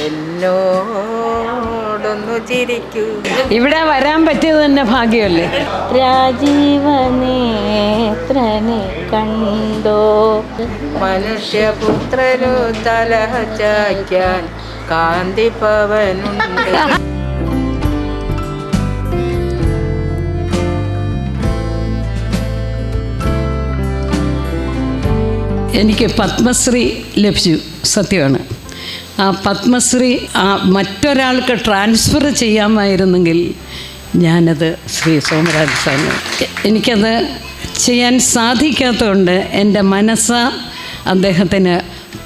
എന്നോടൊന്നു ചിരിക്കൂ. ഇവിടെ വരാൻ പറ്റിയത് തന്നെ ഭാഗ്യമല്ലേ. രാജീവനേത്രനെ കണ്ടോ മനുഷ്യപുത്രനു തല ചായ്ക്കാൻ കാന്തിപ്പവനുണ്ട്. എനിക്ക് പത്മശ്രീ ലഭിച്ചു, സത്യമാണ്. ആ പത്മശ്രീ മറ്റൊരാൾക്ക് ട്രാൻസ്ഫർ ചെയ്യാമായിരുന്നെങ്കിൽ ഞാനത് ശ്രീ സോമരാജ് സാറിന്, എനിക്കത് ചെയ്യാൻ സാധിക്കാത്തതുകൊണ്ട് എൻ്റെ മനസ്സ് അദ്ദേഹത്തിന്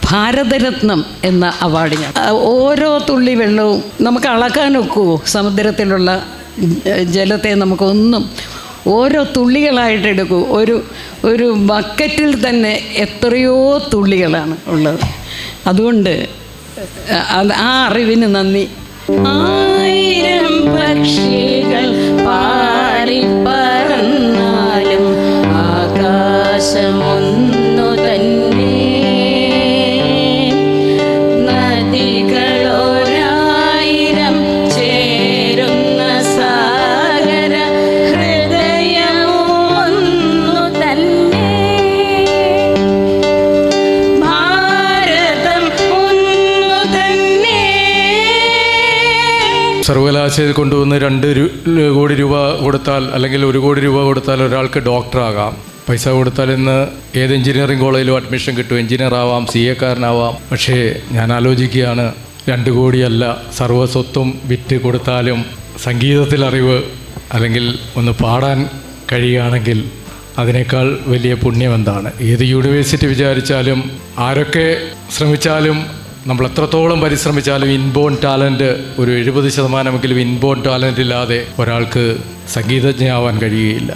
ഭാരതരത്നം എന്ന അവാർഡ് ഞാൻ, ഓരോ തുള്ളി വെള്ളവും നമുക്ക് അളക്കാനൊക്കുമോ? സമുദ്രത്തിലുള്ള ജലത്തെ നമുക്കൊന്നും ഓരോ തുള്ളികളായിട്ട് എടുക്കൂ. ഒരു ബക്കറ്റിൽ തന്നെ എത്രയോ തുള്ളികളാണ് ഉള്ളത്. അതുകൊണ്ട് ആ അറിവിന് നന്ദി. ആയിരം പക്ഷികൾ പാറിപ്പറന്നാലും ആകാശമൊന്നു തന്നെ, നദികളൊരായിരം ചേരുന്ന സാഗര ഹൃദയമൊന്നു തന്നെ, ഭാരതം ഒന്നു തന്നെ. സർവകലാശാലയിൽ കൊണ്ടുവന്ന് 2 കോടി രൂപ കൊടുത്താൽ അല്ലെങ്കിൽ 1 കോടി രൂപ കൊടുത്താൽ ഒരാൾക്ക് ഡോക്ടറാകാം. പൈസ കൊടുത്താൽ ഇന്ന് ഏത് എഞ്ചിനീയറിംഗ് കോളേജിലും അഡ്മിഷൻ കിട്ടും. എഞ്ചിനീയർ ആവാം, CA കാരനാവാം. പക്ഷേ ഞാൻ ആലോചിക്കുകയാണ്, 2 കോടിയല്ല, സർവ്വസ്വത്തും വിറ്റ് കൊടുത്താലും സംഗീതത്തിൽ അറിവ് അല്ലെങ്കിൽ ഒന്ന് പാടാൻ കഴിയുകയാണെങ്കിൽ അതിനേക്കാൾ വലിയ പുണ്യം എന്താണ്? ഏത് യൂണിവേഴ്സിറ്റി വിചാരിച്ചാലും ആരൊക്കെ ശ്രമിച്ചാലും നമ്മൾ എത്രത്തോളം പരിശ്രമിച്ചാലും ഇൻബോൺ ടാലൻറ്റ് ഒരു 70% ഇൻബോൺ ടാലൻ്റ് ഇല്ലാതെ ഒരാൾക്ക് സംഗീതജ്ഞയാവാൻ കഴിയുകയില്ല.